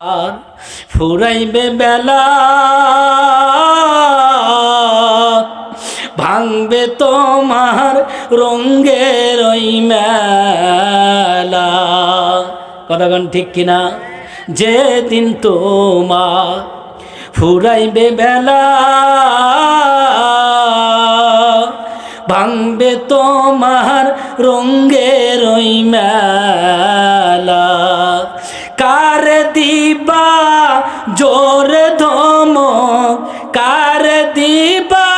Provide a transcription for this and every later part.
আর ফুরাইবে বেলা, ভাঙবে তোমার রঙ্গের ওই মেলা। কথাগণ ঠিক কিনা? যেদিন তোমার ফুরাইবে বেলা, ভাঙবে তোমার রঙ্গের ওই মেলা। কার দিবা জোরে ধমক, কার দিবা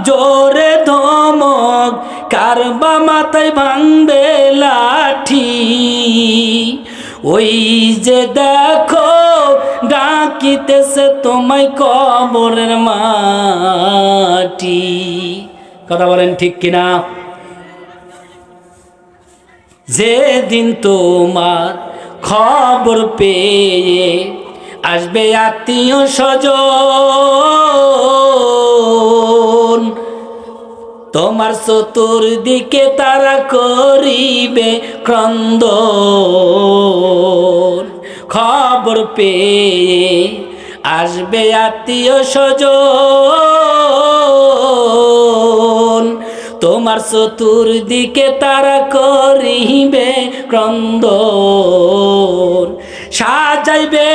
জোরে ধমক, কার বা মাথায় ভাঙবে লাঠি। ওই যে দেখো ডাকিতেছে তোমায় কবরের মাটি। কথা বলেন ঠিক কিনা? যেদিন তোমার খবর পেয়ে আসবে আত্মীয় স্বজন, তোমার চতুর্দিকে তারা করিবে ক্রন্দন। খবর পেয়ে আসবে আত্মীয় স্বজন, তোমার চতুর্দিকে তারা করিবে ক্রন্দন। সাজাইবে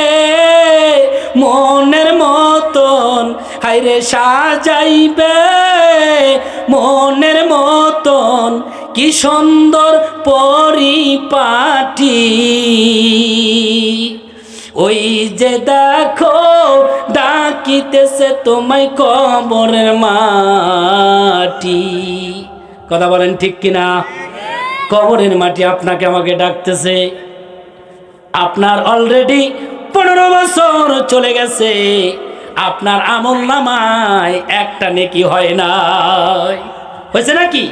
মনের মতন, হায়রে সাজাইবে মনের মতন, কি সুন্দর পরিপাটি। ওই যে দেখো ডাকিতেছে তোমায় কবরের মাটি। কথা বলেন ঠিক কিনা? কবরের মাটি আপনাকে আমাকে ডাকতেছে। আপনার অলরেডি 15 বছর চলে গেছে, আপনার আমল নামায় একটা নেকি হয় নাই। হয়েছে নাকি?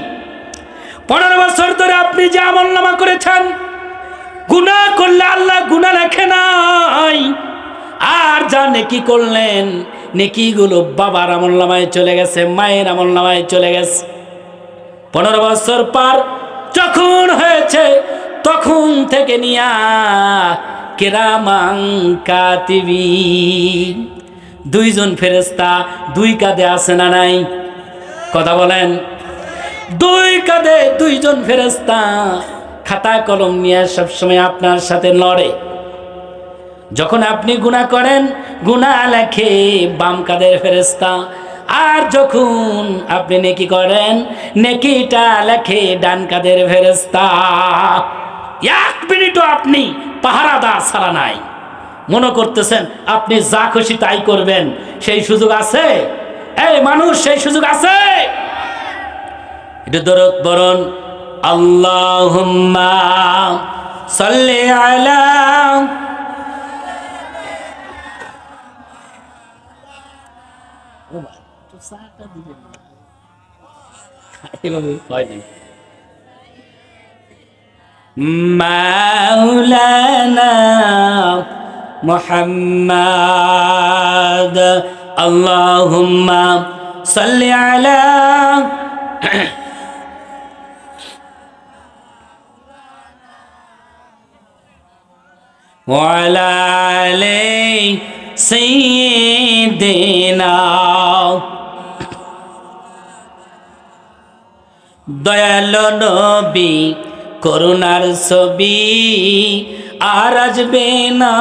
15 বছর ধরে আপনি যে আমল নামা করেছেন, গুনাহ করলে আল্লাহ গুনাহ লেখে নাই, আর যা নেকি করলেন নেকিগুলো বাবার আমল নামায় চলে গেছে, মায়ের আমল নামায় চলে গেছে। 15 বছর পার যখন হয়েছে, তখন থেকে নিয়া কিরামান কাতিবিন, 2 জন ফেরেশতা 2 কাঁধে আছে না নাই? কথা বলেন। 2 কাঁধে 2 জন ফেরেশতা খাতা কলম নিয়ে সবসময় আপনার সাথে লড়ে। যখন আপনি গুনাহ করেন, গুনাহ লেখে বাম কাঁধের ফেরেশতা, আর যখন আপনি নেকি করেন, নেকিটা লেখে ডান কাঁধের ফেরেশতা। 1 মিনিটও আপনি পাহারাদার ছাড়া নাই। মনে করতেছেন আপনি যা খুশি তাই করবেন, সেই সুযোগ আছে? এই মানুষ, সেই সুযোগ আছে? একটু দরদ বরণ, আল্লাহুম্মা সাল্লি আলা। মাওলানা মুহাম্মদ, আল্লাহুম্মা সাল্লি আলা ওয়া আলা আলি সাইয়্যিদিনা। দয়ালো নবী করুণার ছবি আর আসবে না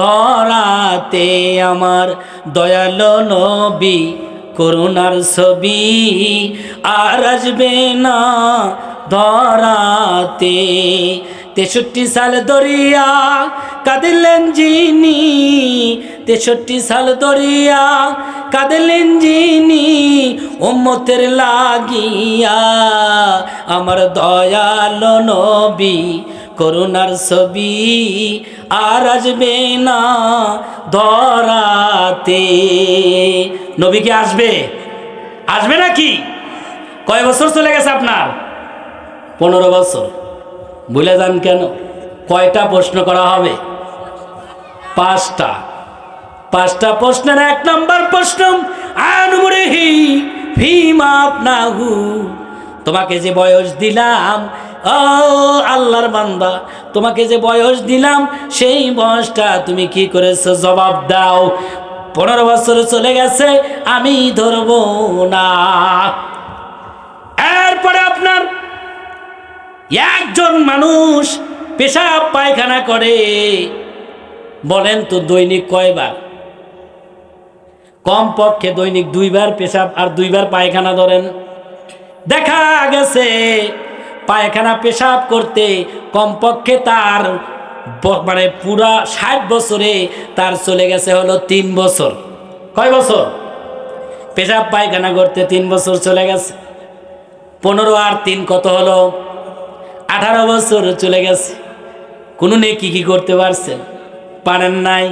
ধরাতে আমার। দয়ালো নবী করুণার ছবি আর আসবে না ধরাতে। 63 সাল দরিয়া কাঁদিলেন যিনি, 63 সাল দরিয়া কাঁদিলেন যিনি, উম্মতের লাগিয়া। আমার দয়ালো নবী করুণার ছবি আর আসবে না ধরাতে। নবী কি আসবে? আসবে নাকি? কয় বছর চলে গেছে আপনার? 15 বছর। ভুলে যান কেন? কয়টা প্রশ্ন করা হবে? 5টা। 5টা প্রশ্নের 1 নম্বর প্রশ্ন, আনমুরিহি ফিমা আপনাহু, তোমাকে যে বয়স দিলাম ও আল্লাহর বান্দা, তোমাকে যে বয়স দিলাম সেই বয়সটা তুমি কি করেছো জবাব দাও। 15 বছর চলে গেছে, আমি ধরবো না। এরপরে আপনার একজন মানুষ পেশাব পায়খানা করে, বলেন তো দৈনিক কয়বার? কমপক্ষে দৈনিক 2 বার পেশাব আর 2 বার পায়খানা। ধরেন দেখা গেছে পায়খানা পেশাব করতে কমপক্ষে তার মানে পুরা 60 বছরে তার চলে গেছে হলো 3 বছর। কয় বছর? পেশাব পায়খানা করতে 3 বছর চলে গেছে। 15 আর 3 কত হলো? 18 বছর চলে গেছে। কোনো নেকি কি করতে পারছেন? পারেন নাই।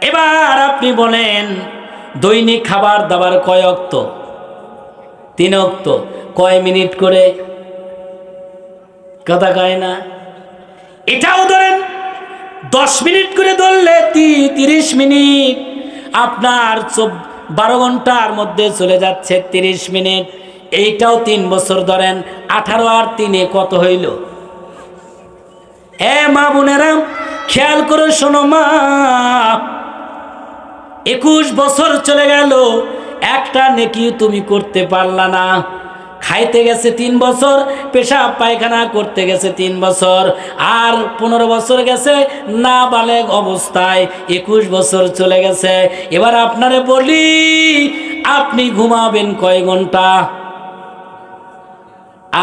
এবার আপনি বলেন দৈনিক খাবার দাবার কয় অক্ত? 3 অক্ত। কয় মিনিট করে? কথা কয় না। এটাও ধরেন 10 মিনিট করে ধরলে 30 মিনিট, আপনার 12 ঘন্টার মধ্যে চলে যাচ্ছে 30 মিনিট। এইটাও 3 বছর ধরেন। 18 আর 3 কত হইল? মা বোনেরা খেয়াল করে শোনো মা, 21 বছর চলে গেল, একটা নেকি তুমি করতে পারলা না। খাইতে গেছে 3 বছর, পেশাব পায়খানা করতে গেছে 3 বছর, আর 15 বছর গেছে না বালেগ অবস্থায়, 21 বছর চলে গেছে। এবার আপনারে বলি, আপনি ঘুমাবেন কয় ঘন্টা?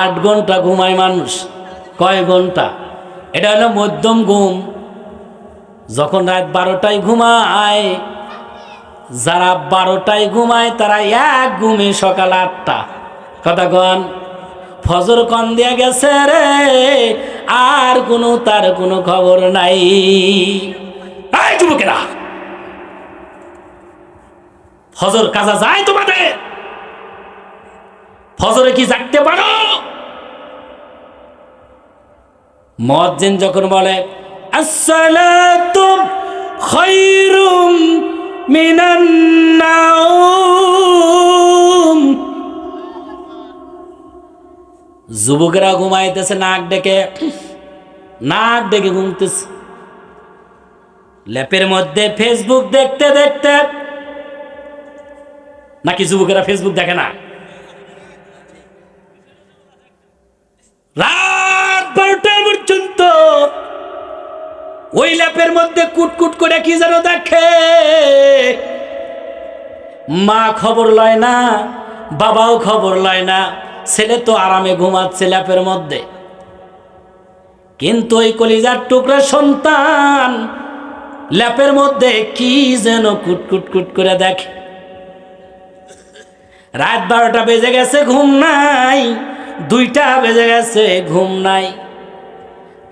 8 ঘন্টা ঘুমায় মানুষ। কয় ঘন্টা? এটা হলো মধ্যম ঘুম। যখন রাত 12টায় ঘুমায়, যারা 12টায় ঘুমায় তারা এক ঘুমে সকাল 8টা। কথা কন, ফজর কন দিয়া গেছে রে, আর তার কোনো খবর নাই। এই যুবকেরা, ফজর কাজা যায় তোমাদের? ফজরে কি জাগতে পারো? মুয়াজ্জিন যখন বলে আসসালাতু খায়রুম মিনান নাওম, যুবকেরা ঘুমাইতেছে নাক ডেকে ঘুমতেছে। ল্যাপের মধ্যে ফেসবুক দেখতে দেখতে, নাকি যুবকেরা ফেসবুক দেখে না? রাত 12টা পর্যন্ত ওই ল্যাপের মধ্যে কুটকুট করে কি যেন দেখে। মা খবর লয় না, বাবাও খবর লয় না, ছেলে তো আরামে ঘুমাচ্ছে ল্যাপের মধ্যে। কিন্তু ওই কলিজার টুকরা সন্তান ল্যাপের মধ্যে কি যেন কুটকুট করে দেখে। রাত 12টা বেজে গেছে, ঘুম নাই। 2টা বেজে গেছে, ঘুম নাই।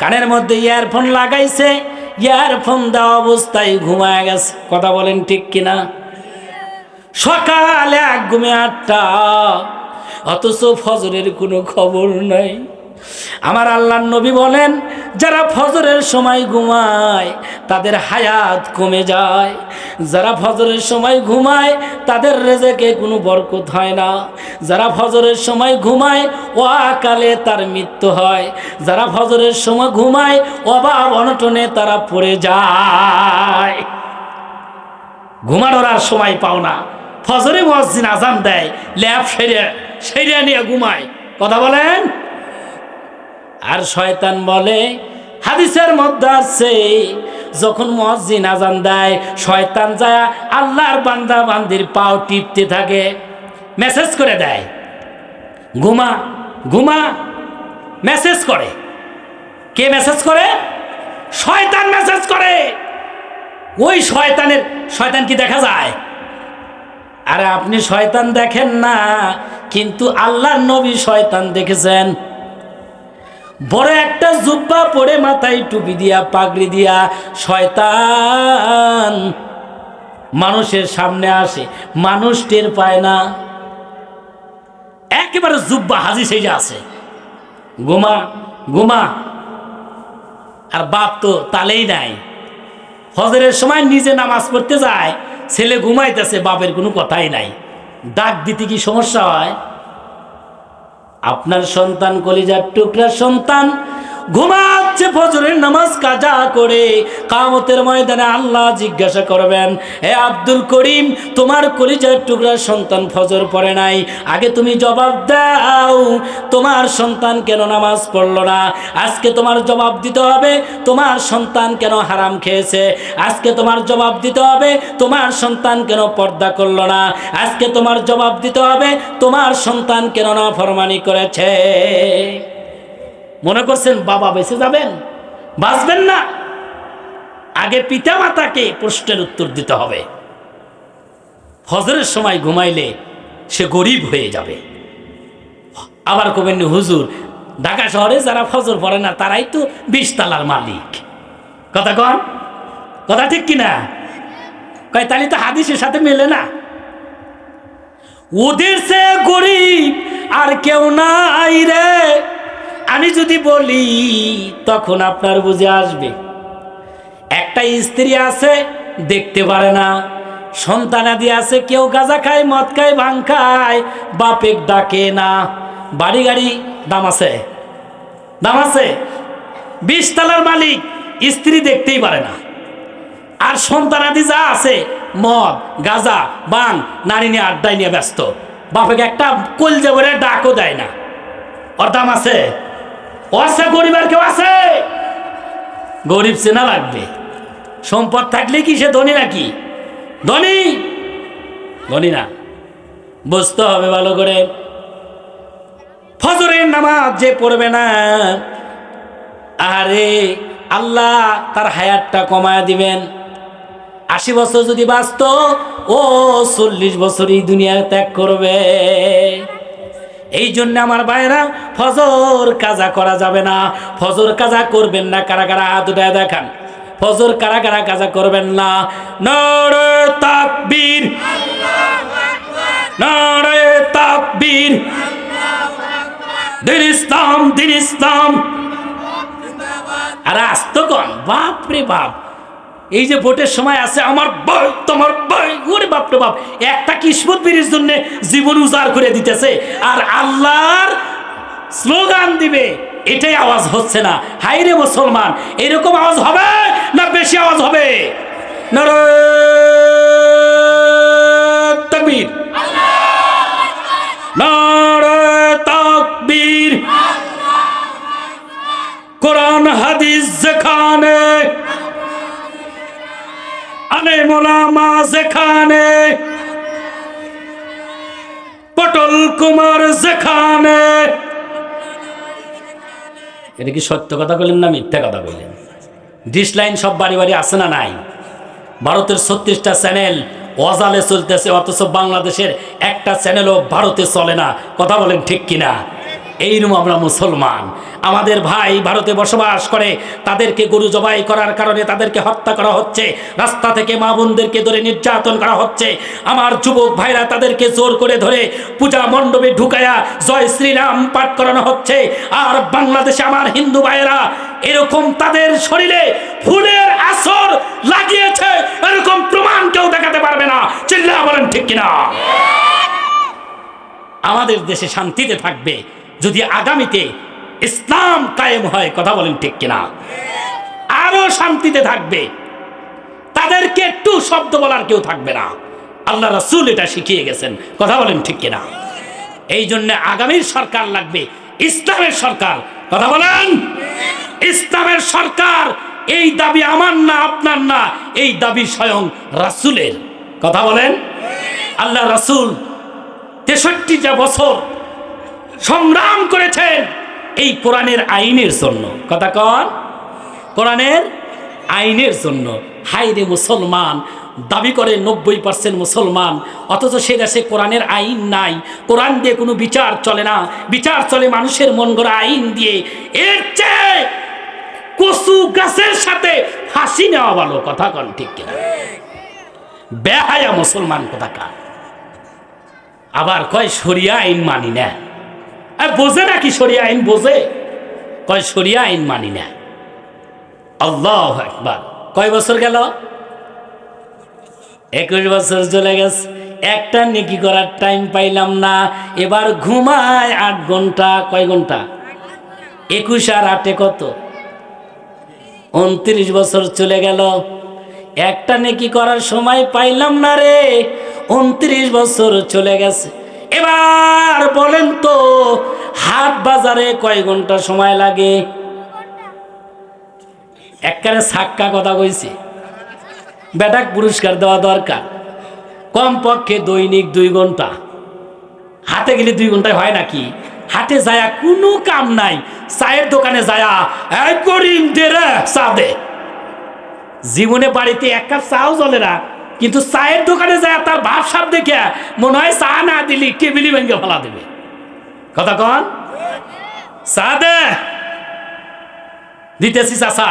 কানের মধ্যে ইয়ারফোন লাগাইছে, ইয়ারফোন দেওয়া অবস্থায় ঘুমায় গেছে। কথা বলেন ঠিক কিনা? সকালে এক ঘুমে 8টা, অথচ ফজরের কোনো খবর নাই। আমার আল্লাহর নবী বলেন, যারা ফজরের সময় ঘুমায় তাদের হায়াত কমে যায়। যারা ফজরের সময় ঘুমায় তাদের রেজেকে কোনো বরকত হয় না। যারা ফজরের সময় ঘুমায় অকালে তার মৃত্যু হয়। যারা ফজরের সময় ঘুমায় অভাব অনটনে তারা পড়ে যায়। ঘুমানোর আর সময় পাও না। ফজরে মুয়াজ্জিন আজান দেয়, ল্যাপ সেরিয়া নিয়ে ঘুমায়। কথা বলেন। আর শয়তান বলে, হাদিসের মধ্যে আছে, যখন মুয়াজ্জিন আজান দেয় শয়তান যায় আল্লাহর বান্দা বান্দির পাও টিপতে থাকে, মেসেজ করে দেয়, ঘুমা ঘুমা, মেসেজ করে। কে মেসেজ করে? শয়তান মেসেজ করে। ওই শয়তান কি দেখা যায়? আরে আপনি শয়তান দেখেন না, কিন্তু আল্লাহর নবী শয়তান দেখেছেন। বড় একটা জুব্বা পরে, মাথায় টুপি দিয়া, পাগড়ি দিয়া শয়তান মানুষের সামনে আসে, মানুষ টের পায় না। একেবারে জুব্বা হাজি সেজে আছে, ঘুমা ঘুমা। আর বাপ তো তালেই নাই। ফজরের সময় নিজে নামাজ পড়তে যায়, ছেলে ঘুমাইতেছে, বাপের কোনো কথাই নাই। ডাক দিতে কি সমস্যা হয়? আপনার সন্তান কলিজার টুকরা সন্তান ঘুমাচ্ছে, ফজরের নামাজ কাজা করে, কিয়ামতের ময়দানে আল্লাহ জিজ্ঞাসা করবেন, হে আব্দুল করিম, তোমার কলিজার টুকরা সন্তান ফজর পড়ে নাই, আগে তুমি জবাব দাও, তোমার সন্তান কেন নামাজ পড়লো না? আজকে তোমার জবাব দিতে হবে তোমার সন্তান কেন হারাম খেয়েছে, আজকে তোমার জবাব দিতে হবে তোমার সন্তান কেন পর্দা করলো না, আজকে তোমার জবাব দিতে হবে তোমার সন্তান কেন নাফরমানি করেছে। মনে করছেন বাবা বেঁচে যাবেন? বাঁচবেন না। আগে পিতা মাতাকে প্রশ্নের উত্তর দিতে হবে। ফজরের সময় ঘুমাইলে সে গরিব হয়ে যাবে। আবার কবেন, হুজুর ঢাকা শহরে যারা ফজর পড়ে না তারাই তো 20 তলার মালিক। কথা কন, কথা ঠিক কিনা? কয় তাহলে তো হাদিসের সাথে মেলে না। ওদের সে গরিব আর কেউ নাই রে। আমি যদি বলি তখন আপনার বুঝে আসবে। একটা স্ত্রী আছে দেখতে পারে না, সন্তানাদি আছে, কেউ গাঁজা খায়, মদ খায়, ভাং খায়, বাপেক ডাকে না, বাড়ি গাড়ি দাম আছে, দাম আছে, 20 তলার মালিক, স্ত্রী দেখতেই পারে না। আর সন্তানাদি যা আছে মদ গাঁজা বাং নারী নিয়ে আড্ডায় নিয়ে ব্যস্ত, বাপেকে একটা কলজে ভরে ডাকও দেয় না। ওর দাম আছে? আছে। গরিব আর কেউ আছে? গরিব চেনা লাগবে। সম্পদ থাকলে কি সে ধনী নাকি? ধনী? ধনী না। বুঝতে হবে ভালো করে। ফজরের নামাজ যে পড়বে না, আরে আল্লাহ তার হায়াতটা কমায়া দিবেন। 80 বছর যদি বাঁচত, ও 40 বছরই দুনিয়া ত্যাগ করবে। এই জন্য আমার ভাইরা, ফজর কাজা করা যাবে না। ফজর কাজা করবেন না কারা কারা হাত উঠায় দেখান। ফজর কারা কারা কাজা করবেন না? নারে তাকবীর, নারে তাকবীর। দিন ইসলাম, দিন ইসলাম। আর আস্ত কন, বাপ রে বাপ। এই যে ভোটের সময় আছে, আমার ভাই তোমার ভাই, ওরে বাপ রে বাপ, একটা কিসমত বিরির জন্য জীবন উজাড় করে দিতেছে, আর আল্লাহর স্লোগান দিবে, এটাই আওয়াজ হচ্ছে না। হাই রে মুসলমান, এরকম আওয়াজ হবে না বেশি আওয়াজ হবে? নারে তাকবীর, নারে তাকবীর। কোরআন হাদিস যেখানে, আনে মোলামা যেখানে, পটল কুমার যেখানে। এটা কি সত্য কথা বললেন না মিথ্যা কথা বললেন? ডিশ লাইন সব বাড়ি বাড়ি আছে না নাই? ভারতের 36টা চ্যানেল অজালে চলতেছে, অথচ বাংলাদেশের একটা চ্যানেলও ভারতে চলে না। কথা বলেন ঠিক কিনা? এইরকম আমরা মুসলমান। আমাদের ভাই ভারতে বসবাস করে, তাদেরকে গরু জবাই করার কারণে তাদেরকে হত্যা করা হচ্ছে, রাস্তা থেকে মা বোনদেরকে ধরে নির্যাতন করা হচ্ছে। আমার যুবক ভাইরা তাদেরকে জোর করে ধরে পূজা মণ্ডপে ঢুকায়া জয় শ্রীরাম পাঠ করানো হচ্ছে। আর বাংলাদেশে আমার হিন্দু ভাইয়েরা এরকম তাদের শরীরে ফুলের আসর লাগিয়েছে, এরকম প্রমাণ কেউ দেখাতে পারবে না। চিল্লায়া বলেন ঠিক কিনা? আমাদের দেশে শান্তিতে থাকবে যদি আগামীতে ইসলাম কায়েম হয়। কথা বলেন ঠিক কিনা? আরো শান্তিতে থাকবে, তাদেরকে একটু শব্দ বলার কেউ থাকবে না। আল্লাহ রাসূল এটা শিখিয়ে গেছেন। কথা বলেন ঠিক কিনা? এই জন্য আগামীর সরকার লাগবে ইসলামের সরকার। কথা বলেন, ইসলামের সরকার। এই দাবি আমার না, আপনার না, এই দাবি স্বয়ং রাসূলের। কথা বলেন। আল্লাহ রাসূল 63টা বছর সংগ্রাম করেছেন এই কোরআনের আইনের জন্য। কথা কন, কোরআনের আইনের জন্য। হাইরে মুসলমান, দাবি করে 90% মুসলমান, অথচ সে দেশে কোরআনের আইন নাই। কোরআন দিয়ে কোনো বিচার চলে না, বিচার চলে মানুষের মন গড়া আইন দিয়ে। এর চেয়ে কচু গাছের সাথে ফাঁসি নেওয়া ভালো। কথা কন ঠিক কিনা? বেহায়া মুসলমান কোথাকার। আবার কয় শরিয়া আইন মানি না। বোঝে নাকি শরিয়া আইন? বোঝে? কয় শরিয়া আইন মানি না। আল্লাহু আকবার। কয় বছর গেল? 21 বছর চলে গেছে। একটা নেকি করার টাইম পাইলাম না, এবার ঘুমায় 8 ঘন্টা। কয় ঘন্টা? 21 আর 8 কত? 29 বছর চলে গেল, একটা নেকি করার সময় পাইলাম না রে। 29 বছর চলে গেছে। এবার বলেন তো হাট বাজারে কয় ঘন্টা সময় লাগে? একবারে সাক্কা কথা কইছি, বেটাক পুরস্কার দেওয়া দরকার। কমপক্ষে দৈনিক 2 ঘন্টা। হাটে গেলে 2 ঘন্টায় হয় নাকি? হাটে যায়া কোনো কাম নাই, চায়ের দোকানে যায়া এই করিম দে রে চা দে। জীবনে বাড়িতে 1 কাপ চাও চলে না, কিন্তু চায়ের দোকানে যায় তার ভাব সাপ দেখে মনে হয় চা না দিলি টেবিলি ভেঙে ফেলা দেবে। কথা কন, চা দে, দিতেছি চাচা,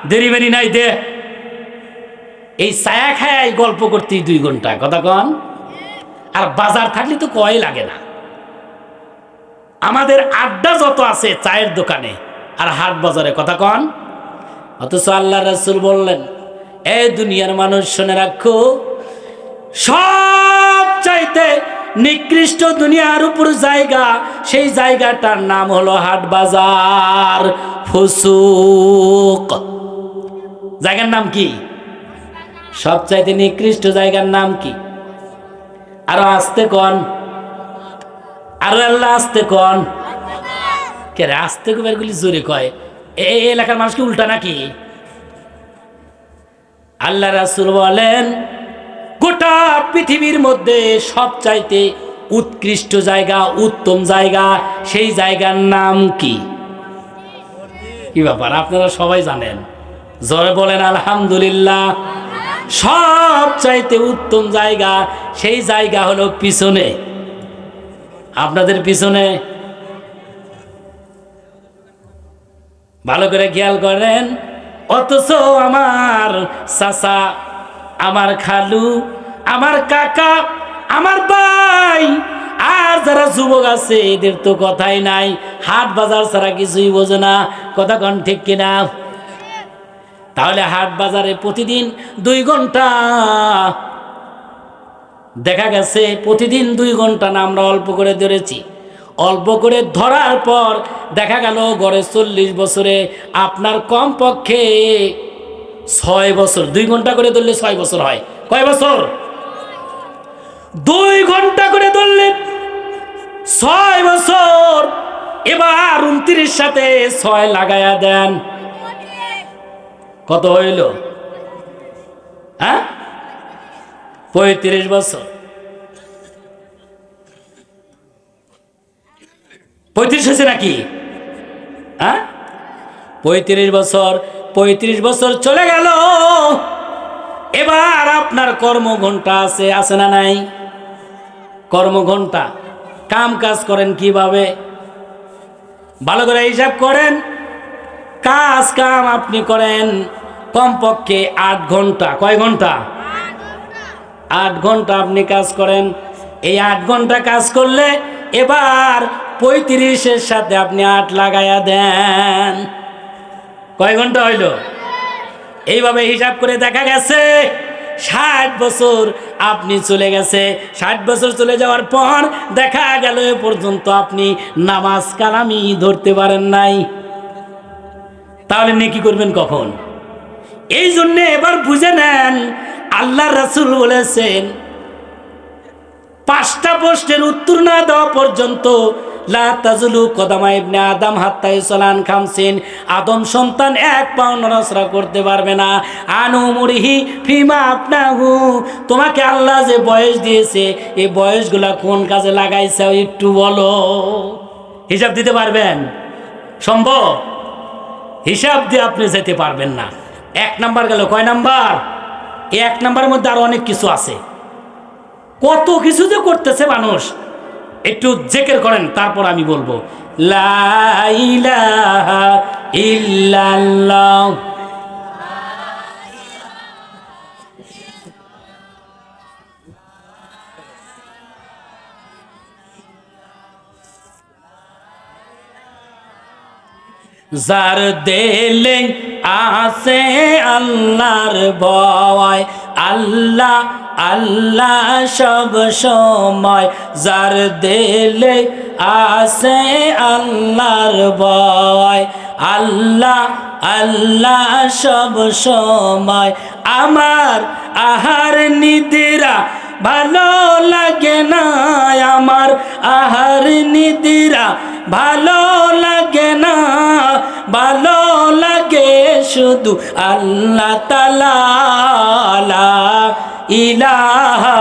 দেরি বেরি নাই দে। এই ছায়া খায় গল্প করতেই 2 ঘন্টা। কথা কন। আর বাজার থাকলে তো কয় লাগে না। আমাদের আড্ডা যত আছে চায়ের দোকানে আর হাট বাজারে। কথা কন। অথচ আল্লাহ রাসূল বললেন, এই দুনিয়ার মানুষ শুনে রাখো, সব চাইতে নিকৃষ্ট দুনিয়ার উপর জায়গা, সেই জায়গাটার নাম হলো হাট বাজার। ফুসুক জায়গার নাম কি? সবচাইতে নিকৃষ্ট জায়গার নাম কি? আরো আস্তে কন, আরো আল্লাহ আস্তে কন। কে রে আস্তে কবের গুলি জোরে কয়? এই এলাকার মানুষ কি উল্টা নাকি? আল্লাহ রাসূল বলেন, গোটা পৃথিবীর মধ্যে সবচাইতে উৎকৃষ্ট জায়গা, উত্তম জায়গা, সেই জায়গার নাম কি? কি ব্যাপার, আপনারা সবাই জানেন? জোরে বলেন আলহামদুলিল্লাহ। সবচাইতে উত্তম জায়গা, সেই জায়গা হলো পিছনে, আপনাদের পিছনে। ভালো করে খেয়াল করেন। অথচ আমার চাচা, আমার খালু, আমার কাকা, আমার ভাই আর যারা যুবক আছে এদের তো কথাই নাই, হাট বাজার ছাড়া কিছুই বোঝে না। কথা কন ঠিক কিনা? তাহলে হাট বাজারে প্রতিদিন 2 ঘন্টা, দেখা গেছে প্রতিদিন 2 ঘন্টা না, আমরা অল্প করে ধরেছি। অল্প করে ধরার পর দেখা গেল গড়ে 40 বছরে আপনার কমপক্ষে 6 বছর। 2 ঘন্টা করে ধরলে 6 বছর হয়। কয় বছর? 2 ঘন্টা করে ধরলে 6 বছর। এবার 29 সাথে 6 লাগায়া দেন, কত হইল? হ্যাঁ, 35 বছর। 35 হয়েছে নাকি? হ্যাঁ, 35 বছর। 35 বছর চলে গেল। এবার আপনার কর্মঘণ্টা আছে, আছে না নাই? কর্মঘণ্টা, কাম কাজ করেন কিভাবে? ভালো করে হিসাব করেন। কাজ কাম আপনি করেন কমপক্ষে 8 ঘন্টা। কয় ঘন্টা? 8 ঘন্টা আপনি কাজ করেন। এই 8 ঘন্টা কাজ করলে এবার 35-এর সাথে আপনি 8 লাগাইয়া দেন, কয় ঘন্টা হইল? এইভাবে হিসাব করে দেখা গেছে 60 বছর আপনি চলে গেছে। 60 বছর চলে যাওয়ার পর দেখা গেল এ পর্যন্ত আপনি নামাজ কালামি ধরতে পারেন নাই। তাহলে নেকি করবেন কখন? এই জন্য এবার বুঝে নেন, আল্লাহ রাসূল বলেছেন 5টা প্রশ্নের উত্তর না দেওয়া পর্যন্ত লা তাজুলু কদামা ইবনে আদম হাত্তা ইসলান খামসিন, আদম সন্তান 1 পাও নড়াচড়া করতে পারবে না। আনু মুরিহি ফিমা আপনাহু, তোমাকে আল্লাহ যে বয়স দিয়েছে এই বয়সগুলা কোন কাজে লাগাইছে একটু বলো। হিসাব দিতে পারবেন? সম্ভব? হিসাব দিয়ে আপনি যেতে পারবেন না। 1 নাম্বার গেল। কয় নাম্বার? এই 1 নাম্বারের মধ্যে আরো অনেক কিছু আছে। কত কিছু যে করতেছে মানুষ, একটু জিকির করেন তারপর আমি বলবো। লা ইলাহা ইল্লাল্লাহ, যার দেলে আছে আল্লাহর ভয়। আল্লাহ আল্লাহ সব সময়, যার দিলে আছে আল্লাহর ভয়। আল্লাহ আল্লাহ সব সময়। আমার আহার নিদ্রা ভালো লাগে না, আমার আহার নিদ্রা ভালো লাগে না, ভালো লাগে শুধু আল্লাহ তাআলা। লা ইলাহা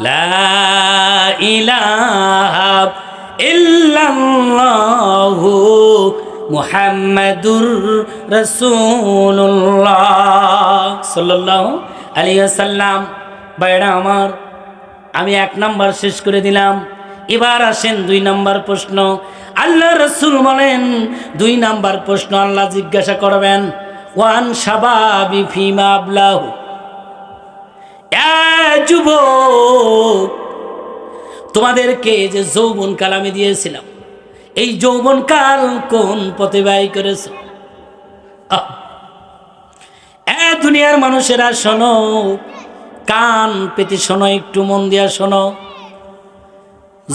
লা ইলাহা ইল্লাল্লাহু মুহাম্মাদুর রাসূলুল্লাহ সাল্লাল্লাহু আলাইহি ওয়াসাল্লাম। ভাইরা আমার, আমি 1 নাম্বার শেষ করে দিলাম। এবার আসেন 2 নাম্বার প্রশ্ন। আল্লাহ রাসূল বলেন 2 নাম্বার প্রশ্ন আল্লাহ জিজ্ঞাসা করবেন, ওয়ান শাবাবি ফিমা আবলাহু। যুবক, তোমাদেরকে যে যৌবনকাল আমি দিয়েছিলাম, এই যৌবনকাল কোন পথে ব্যয় করেছ? দুনিয়ার মানুষেরা শোনো, কান পেতে শোনো, একটু মন দিয়া শোনো।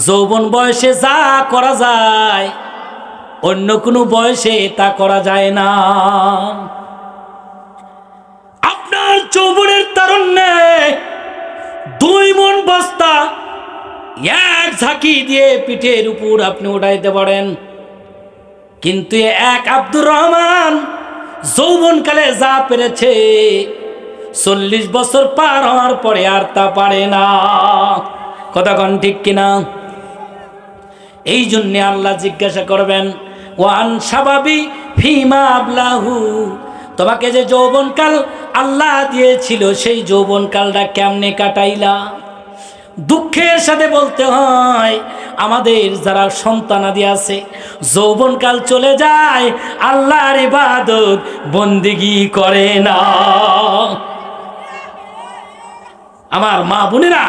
যৌবন বয়সে যা করা যায় অন্য কোনো বয়সে তা করা যায় না। আপনার যৌবনের তারুণ্যে 2 মণ বস্তা এক ঝাঁকি দিয়ে পিঠের উপর আপনি উঠাইতে পারেন, কিন্তু এক আব্দুর রহমান যৌবনকালে যা পেরেছে 40 বছর পার হওয়ার পরে আর তা পারে না। কথা কোন ঠিক কিনা? এই জন্য আল্লাহ জিজ্ঞাসা করবেন, ওয়ান শাবাবি ফিমা আবলাহু, তোমাকে যে যৌবনকাল আল্লাহ দিয়েছিল সেই যৌবনকালটা কেমনে কাটাইলা? দুঃখের সাথে বলতে হয়, আমাদের যারা সন্তানাদি আছে যৌবনকাল চলে যায়, আল্লাহর ইবাদত বন্দেগী করে না। আমার মা বোনেরা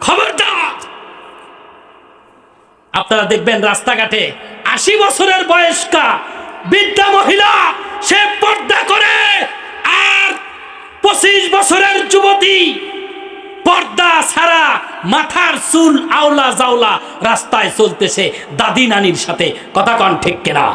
খবরদার, আপনারা দেখবেন রাস্তাঘাটে 80 বছরের বয়স্কা বৃদ্ধা মহিলা সে পর্দা করে, আর 25 বছরের যুবতী পর্দা ছাড়া মাথার চুল আওলা জাওলা রাস্তায় চলতেছে দাদি নানির সাথে। কথা কন ঠিক কিনা?